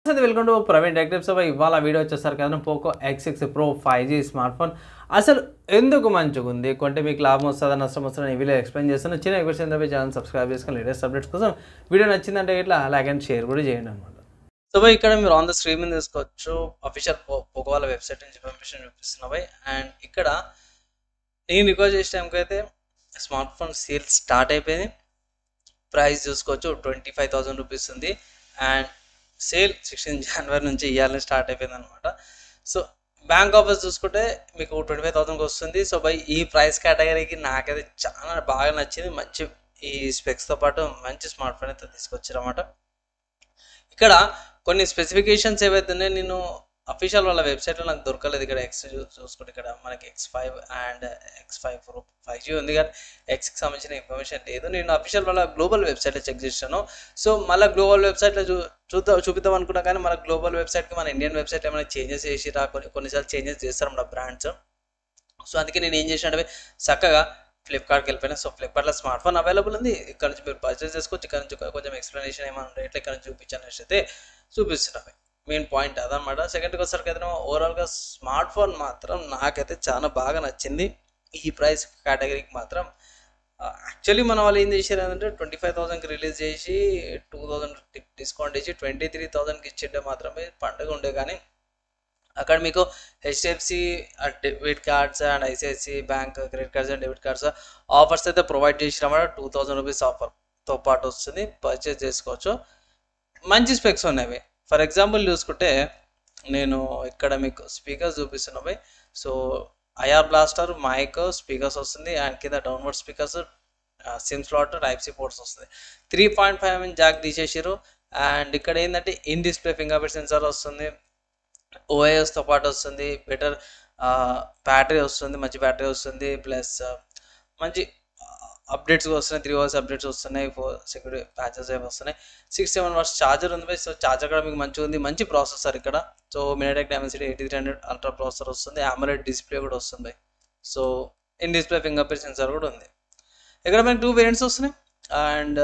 Welcome to Praveen tech tips. ఇవాళ video వచ్చేసరికి కదా Poco X6 Pro 5G smart phone అసలు ఎందుకు మంచిగా ఉంది, కొంటే మీకు లాభం వస్తుందా నష్టం వస్తుందా ఈ వీడియో ఎక్స్ప్లెయిన్ చేస్తాను. చిన్న రిక్వెస్ట్ ఏంటంటే ఛానల్ సబ్స్క్రైబ్ చేసుకొని లేటెస్ట్ అప్డేట్స్ కోసం వీడియో నచ్చిందంటే ఇట్లా లైక్ అండ్ షేర్ కూడా చేయండి అనమాట. సో ఇక్కడ మీరు ఆన్ ద స్క్రీన్ మీద తీసుకోవచ్చు అఫీషియల్ పోకో వాళ్ళ వెబ్సైట్ నుంచి ఇన్ఫర్మేషన్ చూపిస్తున్నాయి. అండ్ ఇక్కడ నేను రికార్డ్ చేసే టైంకి అయితే స్మార్ట్ ఫోన్ సేల్ స్టార్ట్ అయిపోయింది. ప్రైస్ చూసుకోవచ్చు 25,000 రూపీస్ ఉంది. అండ్ సేల్ 16 జనవరి నుంచి ఇవ్వాలని స్టార్ట్ అయిపోయింది అనమాట. సో బ్యాంక్ ఆఫర్స్ చూసుకుంటే మీకు 25,000కి వస్తుంది. సో బై ఈ ప్రైస్ కేటగిరీకి నాకైతే చాలా బాగా నచ్చింది. మంచి ఈ స్పెక్స్తో పాటు మంచి స్మార్ట్ ఫోన్ అయితే తీసుకొచ్చారన్నమాట. ఇక్కడ కొన్ని స్పెసిఫికేషన్స్ ఏవైతే ఉన్నాయో నేను అఫీషియల్ వాళ్ళ వెబ్సైట్లో నాకు దొరకలేదు. ఇక్కడ ఎక్స్ చూసుకుంటే ఇక్కడ మనకి X5 and X5 Pro 5G ఉంది, కానీ Xకి సంబంధించిన ఇన్ఫర్మేషన్ లేదు. నేను అఫీషియల్ వాళ్ళ గ్లోబల్ వెబ్సైట్లో చెక్ చేశాను. సో మళ్ళీ గ్లోబల్ వెబ్సైట్లో చూపిద్దాం అనుకున్నా, కానీ మన గ్లోబల్ వెబ్సైట్కి మన ఇండియన్ వెబ్సైట్ ఏమైనా చేంజెస్ చేసి కొన్నిసార్లు చేంజెస్ చేస్తారు మన బ్రాండ్స్. సో అందుకే నేను ఏం చేసినట్టు చక్కగా ఫ్లిప్కార్ట్కి వెళ్ళిపోయినా. సో ఫ్లిప్కార్ట్లో స్మార్ట్ ఫోన్ అవైలబుల్ ఉంది, ఇక్కడ నుంచి మీరు పర్చేస్ చేసుకోవచ్చు. ఇక్కడ నుంచి కొంచెం ఎక్స్ప్లెనేషన్ ఏమైనా ఉంటే ఇట్లా ఇక్కడ నుంచి చూపించాను అయితే చూపిస్తున్నాయి. మెయిన్ పాయింట్ అదనమాట. సెకండ్కి వచ్చేసరికి అయితే ఓవరాల్గా స్మార్ట్ ఫోన్ మాత్రం నాకైతే చాలా బాగా నచ్చింది. ఈ ప్రైస్ కేటగిరీకి మాత్రం యాక్చువల్లీ మన వాళ్ళు ఏం చేశారు అంటే 25,000కి రిలీజ్ చేసి 2,000 డిస్కౌంట్ ఇచ్చి 23,000కి ఇచ్చింటే మాత్రమే పండుగ ఉండే. కానీ అక్కడ మీకు HDFC debit cards and ICICI bank credit cards and debit cards offers అయితే ప్రొవైడ్ చేసినమాట. 2,000 రూపీస్ ఆఫర్తో పాటు వస్తుంది, పర్చేస్ చేసుకోవచ్చు. మంచి స్పెక్స్ ఉన్నాయి. ఫర్ ఎగ్జాంపుల్ చూసుకుంటే నేను ఇక్కడ మీకు స్పీకర్స్ చూపిస్తున్నాయి. So IR blaster mic speakers వస్తుంది, అండ్ కింద downward speakers SIM slot Type-C ports వస్తుంది. 3.5mm జాక్ తీసేసారు. అండ్ ఇక్కడ ఏంటంటే in display fingerprint sensor వస్తుంది, OISతో పాటు వస్తుంది, బెటర్ బ్యాటరీ వస్తుంది, మంచి బ్యాటరీ వస్తుంది, ప్లస్ మంచి అప్డేట్స్ వస్తున్నాయి. 3 hours అప్డేట్స్ వస్తున్నాయి, 4 సెక్యూరిటీ ప్యాచెస్ ఏమి వస్తున్నాయి. 6-7 hours ఛార్జర్ ఉంది. సో ఛార్జర్ కూడా మీకు మంచిగా ఉంది, మంచి ప్రాసెసర్ ఇక్కడ. So MediaTek Dimensity 8300 ultra processor వస్తుంది, AMOLED డిస్ప్లే కూడా వస్తుంది. So in display fingerprint censor కూడా ఉంది. ఇక్కడ మనకి 2 వేరియంట్స్ వస్తున్నాయి. అండ్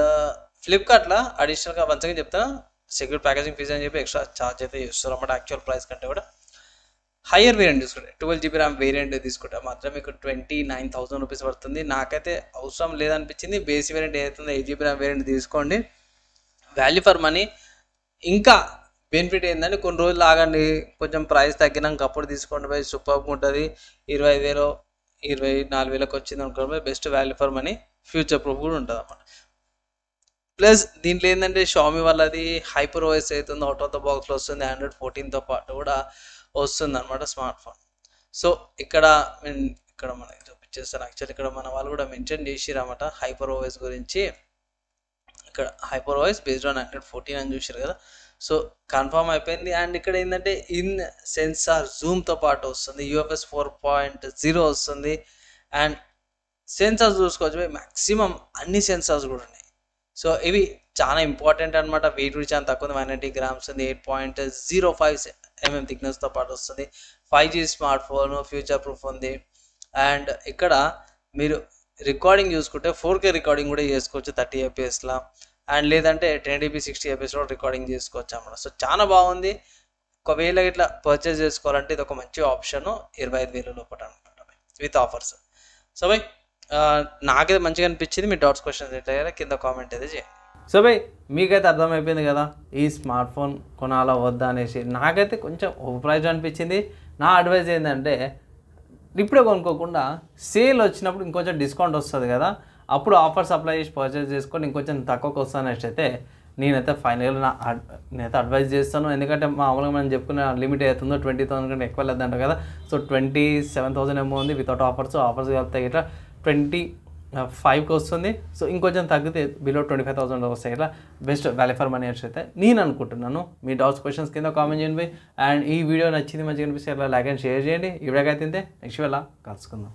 ఫ్లిప్కార్ట్లో అడిషనల్గా మంచిగా చెప్తా సెక్యూర్ ప్యాకేజింగ్ ఫీజ్ అని చెప్పి ఎక్స్ట్రా ఛార్జ్ అయితే చేస్తారు అన్నమాట. యాక్చువల్ ప్రైస్ కంటే కూడా హయ్యర్ వేరియంట్ తీసుకుంటే 12GB RAM వేరియంట్ తీసుకుంటే మాత్రం మీకు 29,000 రూపీస్ పడుతుంది. నాకైతే అవసరం లేదనిపించింది. బేస్ వేరియంట్ ఏదైతుందో 8GB RAM వేరియంట్ తీసుకోండి, వాల్యూ ఫర్ మనీ. ఇంకా బెనిఫిట్ ఏంటంటే కొన్ని రోజులు ఆగండి, కొంచెం ప్రైస్ తగ్గినాక అప్పుడు తీసుకోండి. పోయి సూపర్గా ఉంటుంది. 25,000 24,000కి వచ్చింది అనుకోండి, best value for money, future proof కూడా ఉంటుంది అన్నమాట. ప్లస్ దీంట్లో ఏంటంటే షామీ వాళ్ళది HyperOS అవుతుంది, అవుట్ ఆఫ్ ద బాక్స్లో వస్తుంది. Android 14తో పాటు కూడా వస్తుంది అనమాట స్మార్ట్ ఫోన్. సో ఇక్కడ మనకి చూపించేస్తాను. యాక్చువల్లీ ఇక్కడ మన వాళ్ళు కూడా మెన్షన్ చేసిరు అన్నమాట HyperOS గురించి. ఇక్కడ HyperOS బేస్డ్ ఆన్ Android 14 అని చూసారు కదా. సో కన్ఫర్మ్ అయిపోయింది. అండ్ ఇక్కడ ఏంటంటే ఇన్ సెన్సార్ జూమ్తో పాటు వస్తుంది, UFS 4.0 వస్తుంది. అండ్ సెన్సార్స్ చూసుకోవచ్చు, మ్యాక్సిమం అన్ని సెన్సార్స్ కూడా ఉన్నాయి. సో ఇవి చాలా ఇంపార్టెంట్ అనమాట. వెయిట్ కూడా చాలా తక్కువ ఉంది, 190 grams ఉంది. 8.05mm థిక్నెస్తో పాటు వస్తుంది. 5G smart phone, future proof ఉంది. అండ్ ఇక్కడ మీరు రికార్డింగ్ చూసుకుంటే 4K రికార్డింగ్ కూడా చేసుకోవచ్చు 30 fps. అండ్ లేదంటే 1080p 60 fps రికార్డింగ్ చేసుకోవచ్చు అన్నమాట. సో చాలా బాగుంది. ఒకవేళ ఇట్లా పర్చేస్ చేసుకోవాలంటే ఇది ఒక మంచి ఆప్షన్ 25,000 లోపల అనమాట విత్ ఆఫర్స్. సో బై నాకైతే మంచిగా అనిపించింది. మీ డౌట్స్ క్వశ్చన్స్ అయితే కింద కామెంట్ అయితే చేయండి. సో బై మీకైతే అర్థమైపోయింది కదా ఈ స్మార్ట్ ఫోన్ కొనాలా వద్దా అనేసి. నాకైతే కొంచెం ఓవర్ ప్రైజ్ అనిపించింది. నా అడ్వైజ్ ఏంటంటే ఇప్పుడే కొనుక్కోకుండా సేల్ వచ్చినప్పుడు ఇంకొంచెం డిస్కౌంట్ వస్తుంది కదా, అప్పుడు ఆఫర్స్ అప్లై చేసి పర్చేస్ చేసుకొని ఇంకొంచెం తక్కువకి వస్తానేసి అయితే నేనైతే ఫైనల్గా నేనైతే అడ్వైజ్ చేస్తాను. ఎందుకంటే మామూలుగా మనం చెప్పుకునే లిమిట్ అవుతుందో 20,000 కంటే ఎక్కువ లేదంట కదా. సో 27,000 ఏమో ఉంది వితౌట్ ఆఫర్స్ కలిపితే ఇట్లా 25కి వస్తుంది. సో ఇంకొంచెం తగ్గితే బిలో 25,000 వస్తాయి. ఇట్లా బెస్ట్ వాల్యూ ఫర్ మనీ అయితే నేను అనుకుంటున్నాను. మీ డౌట్స్ క్వశ్చన్స్ కింద కామెంట్ చేయండి. అండ్ ఈ వీడియో నచ్చింది మంచిగా అనిపిస్తే ఇలా లైక్ అండ్ షేర్ చేయండి. ఈ వీడియోకి అయితే నెక్స్ట్ వేళ కలుసుకుందాం.